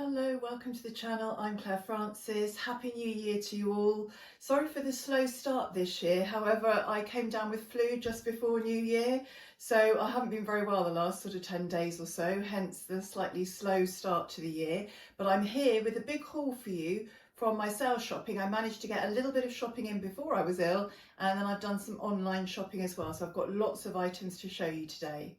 Hello, welcome to the channel. I'm Claire Francis. Happy New Year to you all. Sorry for the slow start this year. However, I came down with flu just before New Year, so I haven't been very well the last sort of 10 days or so, hence the slightly slow start to the year. But I'm here with a big haul for you from my sale shopping. I managed to get a little bit of shopping in before I was ill, and then I've done some online shopping as well. So I've got lots of items to show you today.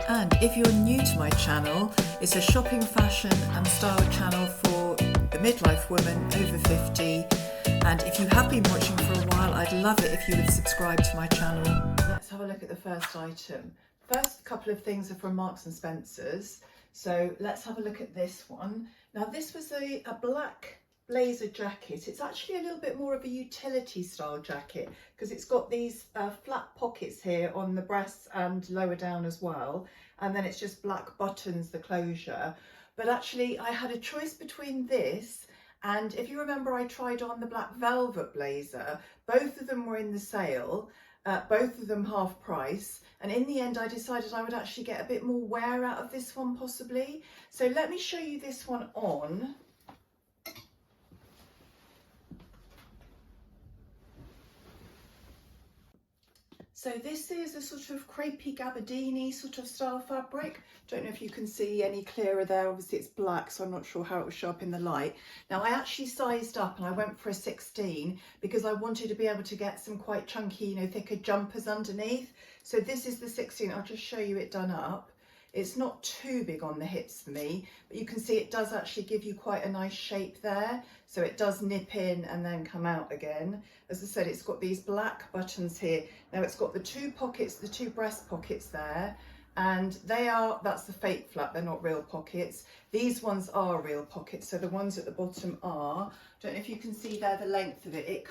And if you're new to my channel, it's a shopping, fashion and style channel for the midlife woman over 50. And if you have been watching for a while, I'd love it if you would subscribe to my channel. Let's have a look at the first item. First couple of things are from Marks and Spencer's. So let's have a look at this one. Now this was a black blazer jacket. It's actually a little bit more of a utility style jacket because it's got these flat pockets here on the breasts and lower down as well, and then it's just black buttons, the closure. But actually I had a choice between this and, if you remember, I tried on the black velvet blazer. Both of them were in the sale, both of them half price, and in the end I decided I would actually get a bit more wear out of this one possibly. So let me show you this one on. So this is a sort of crepey gabardine sort of style fabric. Don't know if you can see any clearer there. Obviously it's black, so I'm not sure how it will show up in the light. Now I actually sized up and I went for a 16 because I wanted to be able to get some quite chunky, thicker jumpers underneath. So this is the 16. I'll just show you it done up. It's not too big on the hips for me, but you can see it does actually give you quite a nice shape there. So it does nip in and then come out again. As I said, it's got these black buttons here. Now it's got the two pockets, the two breast pockets there, and that's the fake flap, they're not real pockets. These ones are real pockets, so the ones at the bottom are. Don't know if you can see there the length of it. It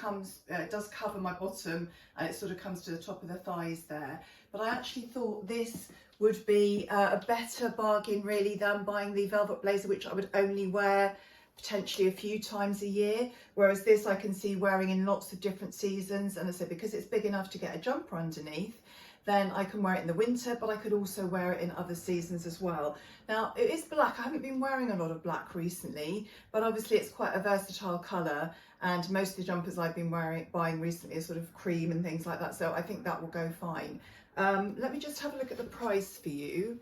does cover my bottom and it sort of comes to the top of the thighs there. But I actually thought this would be a better bargain really than buying the velvet blazer, which I would only wear potentially a few times a year, whereas this I can see wearing in lots of different seasons. And I said, because it's big enough to get a jumper underneath, then I can wear it in the winter, but I could also wear it in other seasons as well. Now it is black. I haven't been wearing a lot of black recently, but obviously it's quite a versatile colour, and most of the jumpers I've been buying recently are sort of cream and things like that, so I think that will go fine. Let me just have a look at the price for you.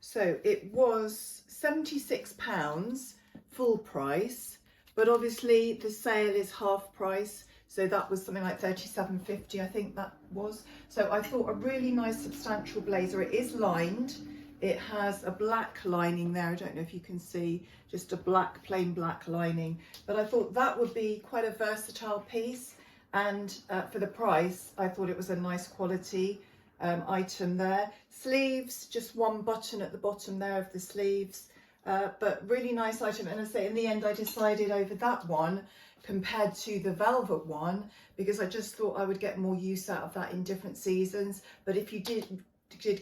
So it was £76 full price, but obviously the sale is half price, so that was something like £37.50, I think that was. So I thought a really nice substantial blazer. It is lined, it has a black lining there. I don't know if you can see, just a plain black lining, but I thought that would be quite a versatile piece. And for the price, I thought it was a nice quality item there. Sleeves, just one button at the bottom there of the sleeves, but really nice item. And I say, in the end, I decided over that one compared to the velvet one, because I just thought I would get more use out of that in different seasons. But if you did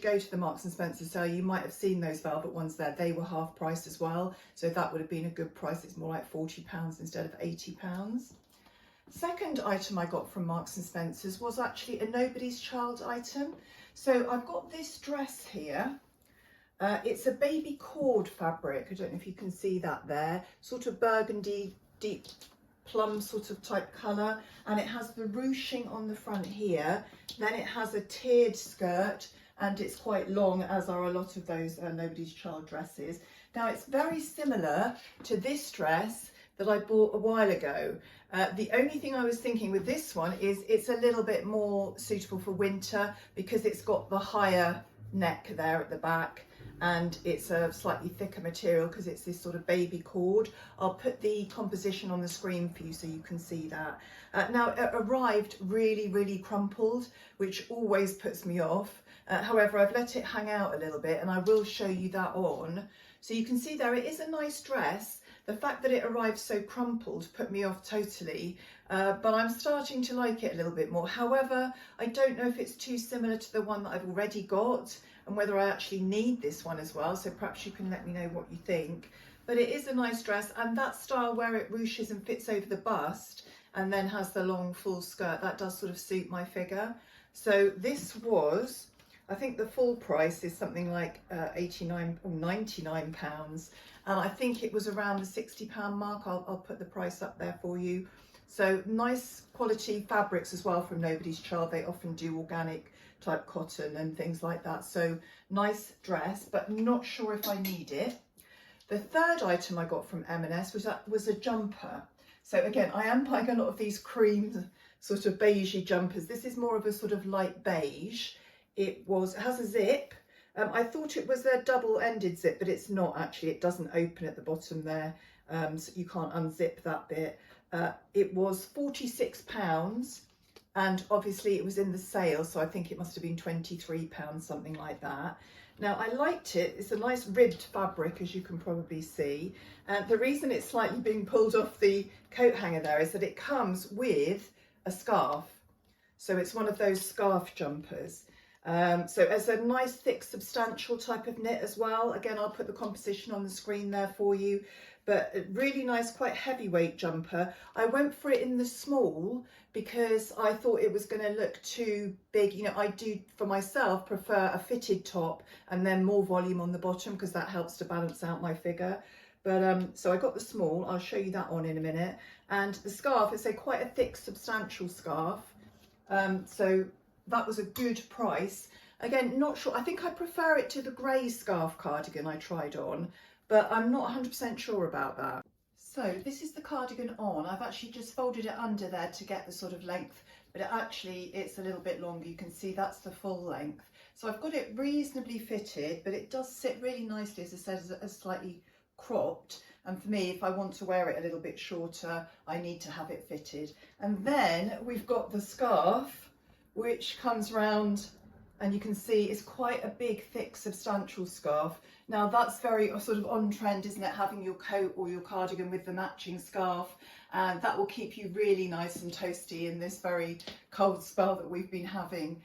go to the Marks and Spencer sale, you might have seen those velvet ones there. They were half price as well, so that would have been a good price. It's more like £40 instead of £80. Second item I got from Marks and Spencer's was actually a Nobody's Child item. So I've got this dress here. It's a baby cord fabric. I don't know if you can see that there. Sort of burgundy, deep plum sort of type colour. And it has the ruching on the front here. Then it has a tiered skirt, and it's quite long, as are a lot of those Nobody's Child dresses. Now it's very similar to this dress that I bought a while ago. The only thing I was thinking with this one is it's a little bit more suitable for winter because it's got the higher neck there at the back, and it's a slightly thicker material because it's this sort of baby cord. I'll put the composition on the screen for you so you can see that. Now it arrived really crumpled, which always puts me off. However, I've let it hang out a little bit, and I will show you that on. So you can see there, it is a nice dress. The fact that it arrived so crumpled put me off totally, but I'm starting to like it a little bit more. However, I don't know if it's too similar to the one that I've already got and whether I actually need this one as well, so perhaps you can let me know what you think. But it is a nice dress, and that style where it ruches and fits over the bust and then has the long full skirt, that does sort of suit my figure. So this was I think the full price is something like 89 or 99 pounds, and I think it was around the 60 pound mark. I'll put the price up there for you. So nice quality fabrics as well from Nobody's Child. They often do organic type cotton and things like that. So nice dress, but not sure if I need it. The third item I got from M&S was a jumper. So again, I am buying a lot of these cream sort of beigey jumpers. This is more of a sort of light beige. It has a zip. I thought it was a double-ended zip, but it's not actually. It doesn't open at the bottom there, so you can't unzip that bit. It was £46, and obviously it was in the sale, so I think it must have been £23, something like that. Now, I liked it. It's a nice ribbed fabric, as you can probably see. The reason it's slightly being pulled off the coat hanger there is that it comes with a scarf. So it's one of those scarf jumpers. So it's a nice, thick, substantial type of knit as well. Again, I'll put the composition on the screen there for you. But a really nice, quite heavyweight jumper. I went for it in the small because I thought it was going to look too big. You know, I do, for myself, prefer a fitted top and then more volume on the bottom because that helps to balance out my figure. But so I got the small. I'll show you that on in a minute. And the scarf is quite a thick, substantial scarf. So that was a good price. Again, not sure. I think I prefer it to the grey scarf cardigan I tried on, but I'm not 100% sure about that. So this is the cardigan on. I've actually just folded it under there to get the sort of length, but it's a little bit longer. You can see that's the full length. So I've got it reasonably fitted, but it does sit really nicely, as I said, as slightly cropped. And for me, if I want to wear it a little bit shorter, I need to have it fitted. And then we've got the scarf, which comes round, and you can see it's quite a big, thick, substantial scarf. Now that's very sort of on trend, isn't it? Having your coat or your cardigan with the matching scarf, and that will keep you really nice and toasty in this very cold spell that we've been having.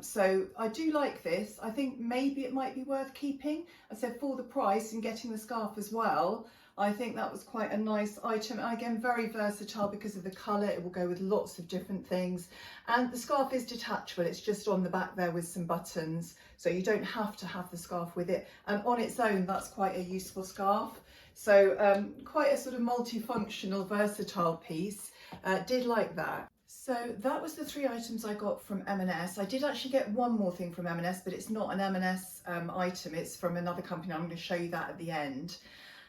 So I do like this. I think maybe it might be worth keeping. I said for the price and getting the scarf as well, I think that was quite a nice item. Again, very versatile because of the colour. It will go with lots of different things. And the scarf is detachable. It's just on the back there with some buttons. So you don't have to have the scarf with it. And on its own, that's quite a useful scarf. So quite a sort of multifunctional, versatile piece. Did like that. So that was the three items I got from M&S. I did actually get one more thing from M&S, but it's not an M&S item. It's from another company. I'm going to show you that at the end.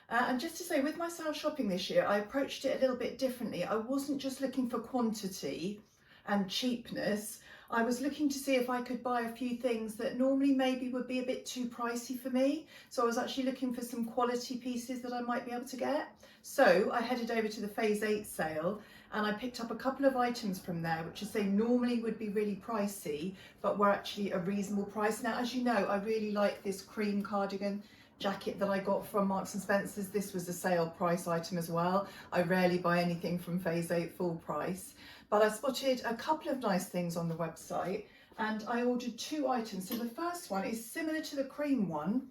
And just to say, with my sale shopping this year, I approached it a little bit differently. I wasn't just looking for quantity and cheapness. I was looking to see if I could buy a few things that normally maybe would be a bit too pricey for me. So I was actually looking for some quality pieces that I might be able to get. So I headed over to the Phase 8 sale and I picked up a couple of items from there, which I say normally would be really pricey, but were actually a reasonable price. Now, as you know, I really like this cream cardigan jacket that I got from Marks and Spencer's. This was a sale price item as well. I rarely buy anything from Phase 8 full price, but I spotted a couple of nice things on the website and I ordered two items. So the first one is similar to the cream one,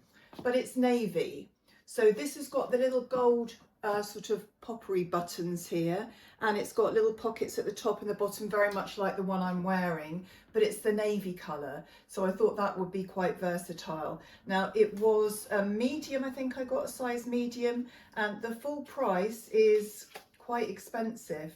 but it's navy. So this has got the little gold sort of poppery buttons here, and it's got little pockets at the top and the bottom, very much like the one I'm wearing, but it's the navy colour. So I thought that would be quite versatile. Now it was a medium, I think I got a size medium, and the full price is quite expensive.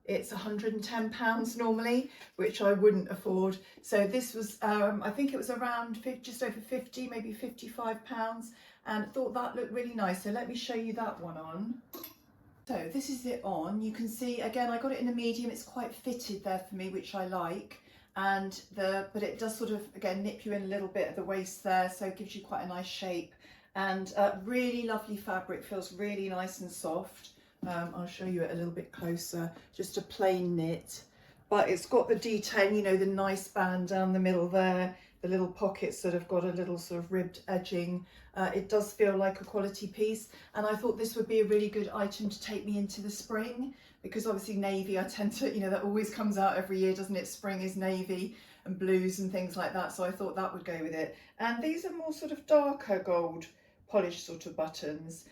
It's £110 normally, which I wouldn't afford. So this was, I think it was around just over 50, maybe £55, and thought that looked really nice. So let me show you that one on. So this is it on. You can see, again, I got it in a medium. It's quite fitted there for me, which I like. And but it does sort of, again, nip you in a little bit at the waist there. So it gives you quite a nice shape, and really lovely fabric, feels really nice and soft. I'll show you it a little bit closer, just a plain knit, but it's got the detail, you know, the nice band down the middle there, the little pockets that have got a little sort of ribbed edging. It does feel like a quality piece, and I thought this would be a really good item to take me into the spring, because obviously navy, I tend to, you know, that always comes out every year, doesn't it? Spring is navy and blues and things like that, so I thought that would go with it. And these are more sort of darker gold polished sort of buttons.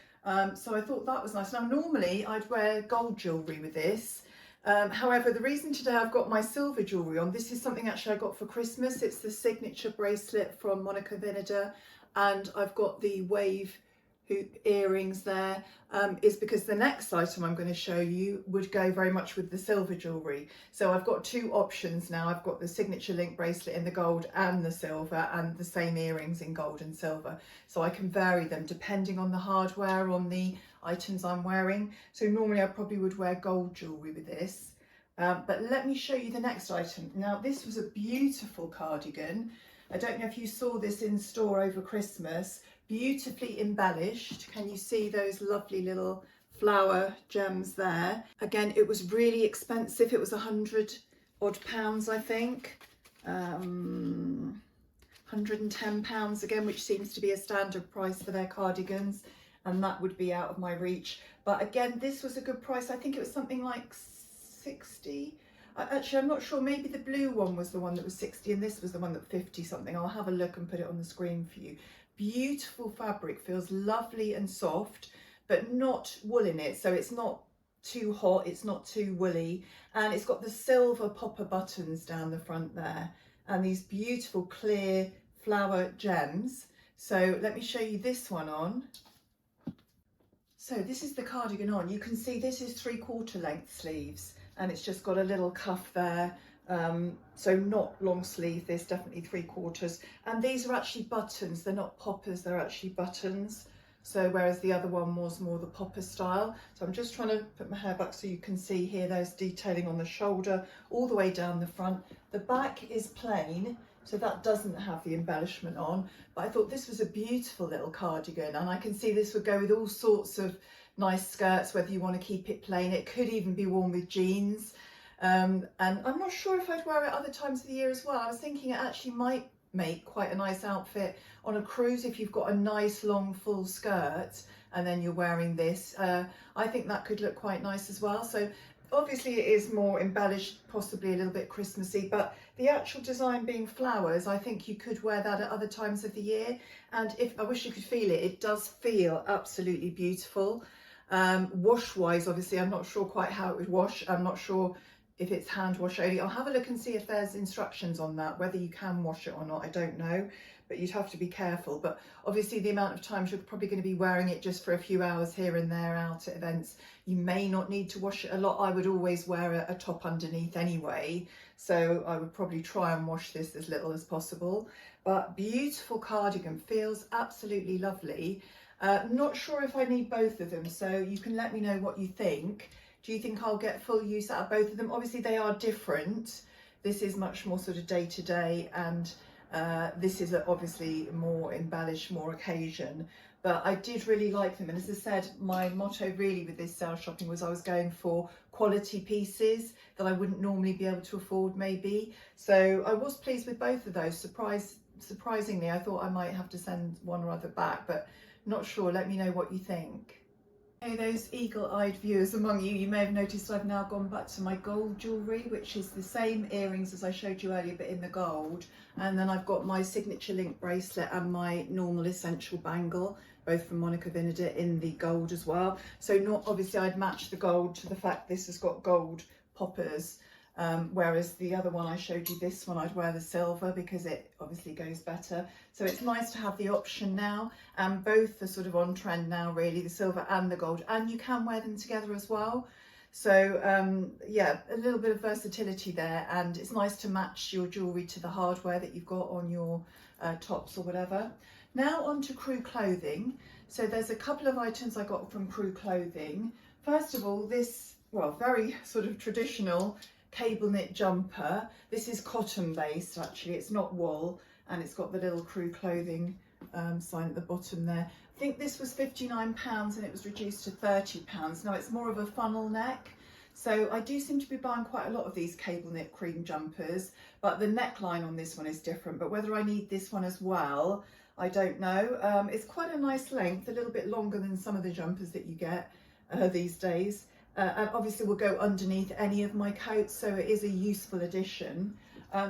So I thought that was nice. Now normally I'd wear gold jewellery with this, However, the reason today I've got my silver jewellery on, this is something actually I got for Christmas. It's the signature bracelet from Vinader, and I've got the wave hoop earrings there, is because the next item I'm going to show you would go very much with the silver jewellery. So I've got two options now. I've got the signature link bracelet in the gold and the silver, and the same earrings in gold and silver. So I can vary them depending on the hardware on the items I'm wearing. So normally I probably would wear gold jewellery with this. But let me show you the next item. Now this was a beautiful cardigan. I don't know if you saw this in store over Christmas. Beautifully embellished. Can you see those lovely little flower gems there? Again, it was really expensive. It was £100 odd, I think. £110 again, which seems to be a standard price for their cardigans, and that would be out of my reach. But again, this was a good price. I think it was something like 60. Actually, I'm not sure. Maybe the blue one was the one that was 60 and this was the one that 50 something. I'll have a look and put it on the screen for you. Beautiful fabric, feels lovely and soft, but not wool in it, so it's not too hot, it's not too woolly, and it's got the silver popper buttons down the front there and these beautiful clear flower gems. So let me show you this one on. So this is the cardigan on. You can see this is 3/4 length sleeves, and it's just got a little cuff there. So not long sleeve, there's definitely 3/4, and these are actually buttons, they're not poppers, they're actually buttons. So whereas the other one was more the popper style. So I'm just trying to put my hair back so you can see here there's detailing on the shoulder all the way down the front. The back is plain, so that doesn't have the embellishment on, but I thought this was a beautiful little cardigan, and I can see this would go with all sorts of nice skirts, whether you want to keep it plain. It could even be worn with jeans. And I'm not sure if I'd wear it other times of the year as well. I was thinking it actually might make quite a nice outfit on a cruise if you've got a nice long full skirt and then you're wearing this. I think that could look quite nice as well. So obviously it is more embellished, possibly a little bit Christmassy, but the actual design being flowers, I think you could wear that at other times of the year. And if I wish you could feel it, it does feel absolutely beautiful. Wash wise, obviously I'm not sure quite how it would wash. I'm not sure if it's hand wash only. I'll have a look and see if there's instructions on that, whether you can wash it or not, I don't know, but you'd have to be careful. But obviously the amount of times you're probably going to be wearing it just for a few hours here and there out at events, you may not need to wash it a lot. I would always wear a top underneath anyway, so I would probably try and wash this as little as possible. But beautiful cardigan, feels absolutely lovely. Not sure if I need both of them, so you can let me know what you think. Do you think I'll get full use out of both of them? Obviously they are different. This is much more sort of day to day, and this is obviously more embellished, more occasion. But I did really like them, and as I said, my motto really with this sale shopping was I was going for quality pieces that I wouldn't normally be able to afford maybe. So I was pleased with both of those. Surprisingly, I thought I might have to send one or other back, but not sure. Let me know what you think. Hey, those eagle-eyed viewers among you, you may have noticed I've now gone back to my gold jewellery, which is the same earrings as I showed you earlier, but in the gold. And then I've got my signature link bracelet and my normal essential bangle, both from Vinader, in the gold as well. So not obviously I'd match the gold to the fact this has got gold poppers, whereas the other one I showed you, this one, I'd wear the silver because it obviously goes better. So it's nice to have the option now, and both are sort of on trend now really, the silver and the gold, and you can wear them together as well. So yeah, a little bit of versatility there, and it's nice to match your jewellery to the hardware that you've got on your tops or whatever. Now on to Crew Clothing. So there's a couple of items I got from Crew Clothing. First of all, this, well, very sort of traditional cable knit jumper. This is cotton based actually, it's not wool, and it's got the little Crew Clothing sign at the bottom there. I think this was £59 and it was reduced to £30. Now it's more of a funnel neck, so I do seem to be buying quite a lot of these cable knit cream jumpers, but the neckline on this one is different. But whether I need this one as well, I don't know. It's quite a nice length, a little bit longer than some of the jumpers that you get these days. And obviously will go underneath any of my coats, so it is a useful addition.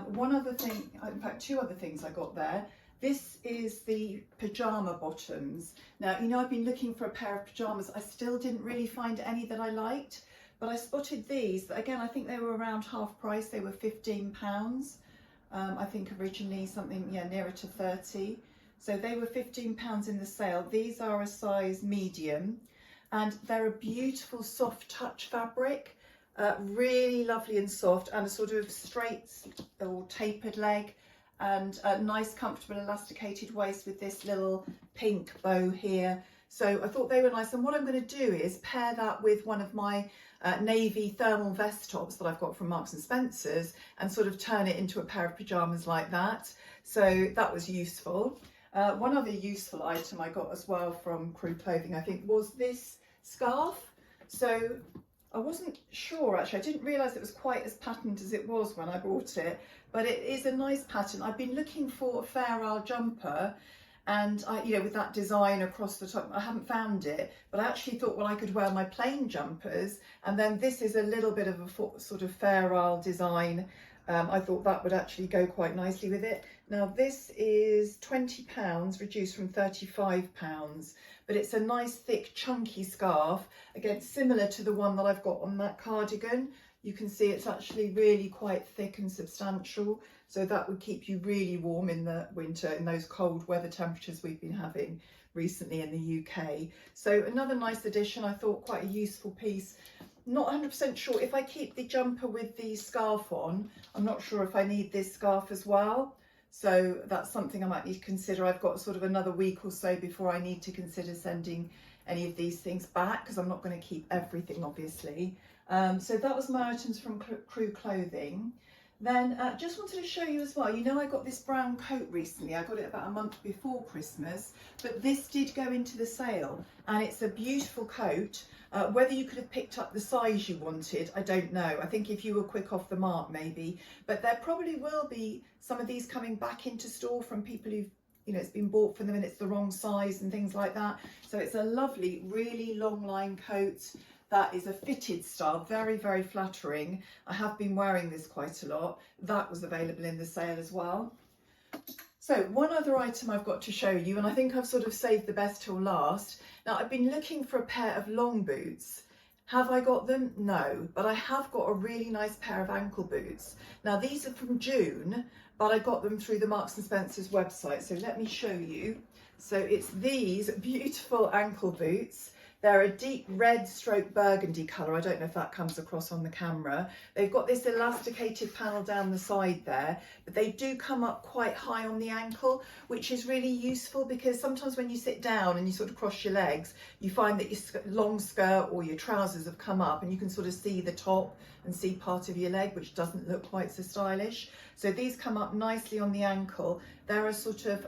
One other thing, in fact two other things I got there. This is the pyjama bottoms. Now, you know, I've been looking for a pair of pyjamas. I still didn't really find any that I liked, but I spotted these, but again, I think they were around half price. They were £15. I think originally something, yeah, nearer to 30. So they were £15 in the sale. These are a size medium, and they're a beautiful soft touch fabric, really lovely and soft, and a sort of straight or tapered leg, and a nice comfortable elasticated waist with this little pink bow here. So I thought they were nice, and what I'm going to do is pair that with one of my navy thermal vest tops that I've got from Marks and Spencer's, and sort of turn it into a pair of pyjamas like that. So that was useful. One other useful item I got as well from Crew Clothing, I think, was this scarf. So I wasn't sure, actually, I didn't realise it was quite as patterned as it was when I bought it, but it is a nice pattern. I've been looking for a Fair Isle jumper, and you know, with that design across the top, I haven't found it, but I actually thought, well, I could wear my plain jumpers, and then this is a little bit of a sort of Fair Isle design. I thought that would actually go quite nicely with it. Now this is £20, reduced from £35, but it's a nice thick chunky scarf, again similar to the one that I've got on that cardigan. You can see it's actually really quite thick and substantial, so that would keep you really warm in the winter, in those cold weather temperatures we've been having recently in the UK. So another nice addition, I thought, quite a useful piece. Not 100% sure if I keep the jumper with the scarf on, I'm not sure if I need this scarf as well. So that's something I might need to consider. I've got sort of another week or so before I need to consider sending any of these things back, because I'm not going to keep everything, obviously. So that was my items from Crew Clothing. Then just wanted to show you as well, you know, I got this brown coat recently. I got it about a month before Christmas, but this did go into the sale, and it's a beautiful coat. Whether you could have picked up the size you wanted, I don't know. I think if you were quick off the mark, maybe, but there probably will be some of these coming back into store from people who've, you know, it's been bought for them and it's the wrong size and things like that. So it's a lovely, really long line coat. That is a fitted style, very, very flattering. I have been wearing this quite a lot. That was available in the sale as well. So one other item I've got to show you, and I think I've sort of saved the best till last. Now, I've been looking for a pair of long boots. Have I got them? No, but I have got a really nice pair of ankle boots. Now, these are from June, but I got them through the Marks and Spencer's website. So let me show you. So it's these beautiful ankle boots. They're a deep red stroke burgundy colour. I don't know if that comes across on the camera. They've got this elasticated panel down the side there, but they do come up quite high on the ankle, which is really useful, because sometimes when you sit down and you sort of cross your legs, you find that your long skirt or your trousers have come up, and you can sort of see the top and see part of your leg, which doesn't look quite so stylish. So these come up nicely on the ankle. They're a sort of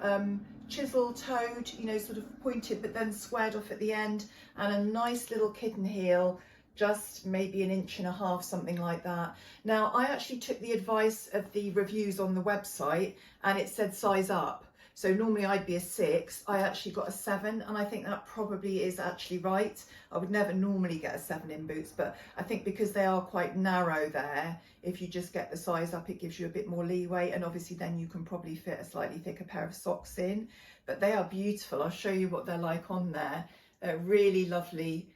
chisel-toed, you know, sort of pointed but then squared off at the end, and a nice little kitten heel, just maybe 1.5 inches, something like that. Now, I actually took the advice of the reviews on the website, and it said size up. So normally I'd be a 6, I actually got a 7, and I think that probably is actually right. I would never normally get a 7 in boots, but I think because they are quite narrow there, if you just get the size up, it gives you a bit more leeway, and obviously then you can probably fit a slightly thicker pair of socks in. But they are beautiful. I'll show you what they're like on there. They're really lovely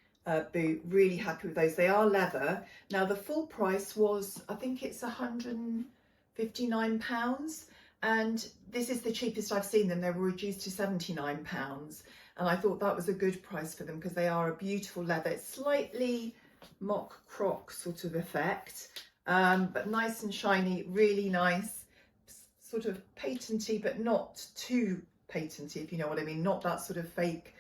boot, really happy with those. They are leather. Now the full price was, I think it's £159, and this is the cheapest I've seen them. They were reduced to £79, and I thought that was a good price for them, because they are a beautiful leather. It's slightly mock croc sort of effect, but nice and shiny, really nice, sort of patenty, but not too patenty, if you know what I mean. Not that sort of fake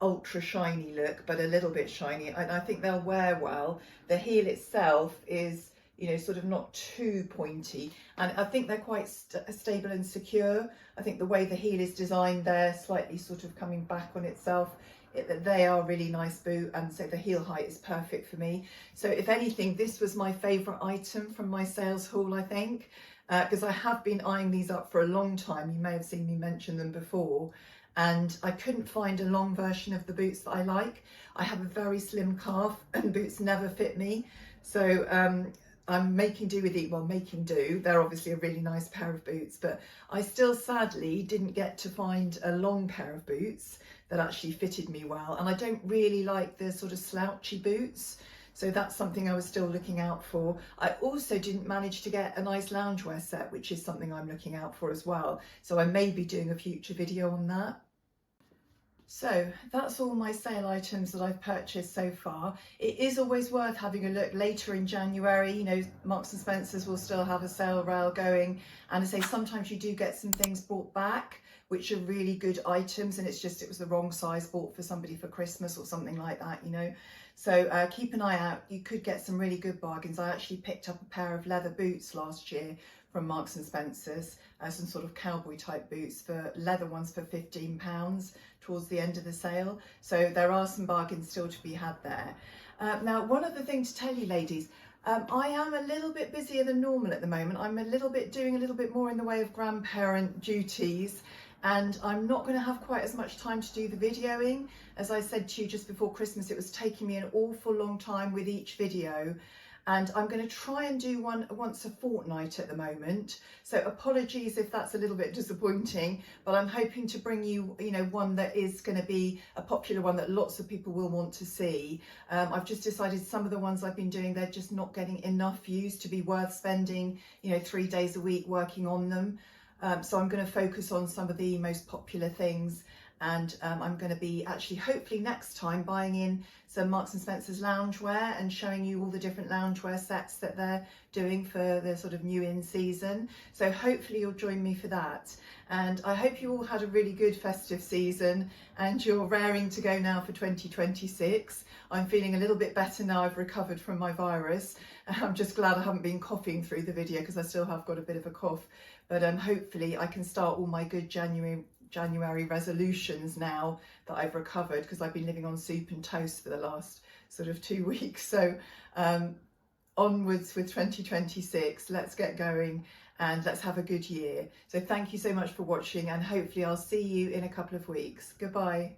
ultra shiny look, but a little bit shiny, and I think they'll wear well. The heel itself is, you know, sort of not too pointy, and I think they're quite stable and secure. I think the way the heel is designed there, slightly sort of coming back on itself, they are really nice boot, and so the heel height is perfect for me. So if anything, this was my favourite item from my sales haul, I think, because I have been eyeing these up for a long time. You may have seen me mention them before, and I couldn't find a long version of the boots that I like. I have a very slim calf and boots never fit me, so I'm making do with it. Well, making do. They're obviously a really nice pair of boots, but I still sadly didn't get to find a long pair of boots that actually fitted me well, and I don't really like the sort of slouchy boots. So that's something I was still looking out for. I also didn't manage to get a nice loungewear set, which is something I'm looking out for as well. So I may be doing a future video on that. So that's all my sale items that I've purchased so far. It is always worth having a look later in January. You know, Marks and Spencer's will still have a sale rail going. And I say sometimes you do get some things bought back, which are really good items, and it was the wrong size bought for somebody for Christmas or something like that, you know. So keep an eye out. You could get some really good bargains. I actually picked up a pair of leather boots last year from Marks and Spencer's, some sort of cowboy type boots, for leather ones for £15 towards the end of the sale. So there are some bargains still to be had there. Now, one other thing to tell you, ladies, I am a little bit busier than normal at the moment. I'm doing a little bit more in the way of grandparent duties, and I'm not going to have quite as much time to do the videoing. As I said to you just before Christmas, it was taking me an awful long time with each video, and I'm going to try and do one once a fortnight at the moment. So apologies if that's a little bit disappointing, but I'm hoping to bring you, you know, one that is going to be a popular one that lots of people will want to see. I've just decided some of the ones I've been doing, they're just not getting enough views to be worth spending, you know, 3 days a week working on them. So I'm going to focus on some of the most popular things, and I'm going to be actually hopefully next time buying in some Marks and Spencer's loungewear and showing you all the different loungewear sets that they're doing for the sort of new in season. So hopefully you'll join me for that, and I hope you all had a really good festive season and you're raring to go now for 2026. I'm feeling a little bit better now. I've recovered from my virus. I'm just glad I haven't been coughing through the video because I still have got a bit of a cough, but hopefully I can start all my good January resolutions now that I've recovered, because I've been living on soup and toast for the last sort of 2 weeks. So onwards with 2026, let's get going and let's have a good year. So thank you so much for watching, and hopefully I'll see you in a couple of weeks. Goodbye.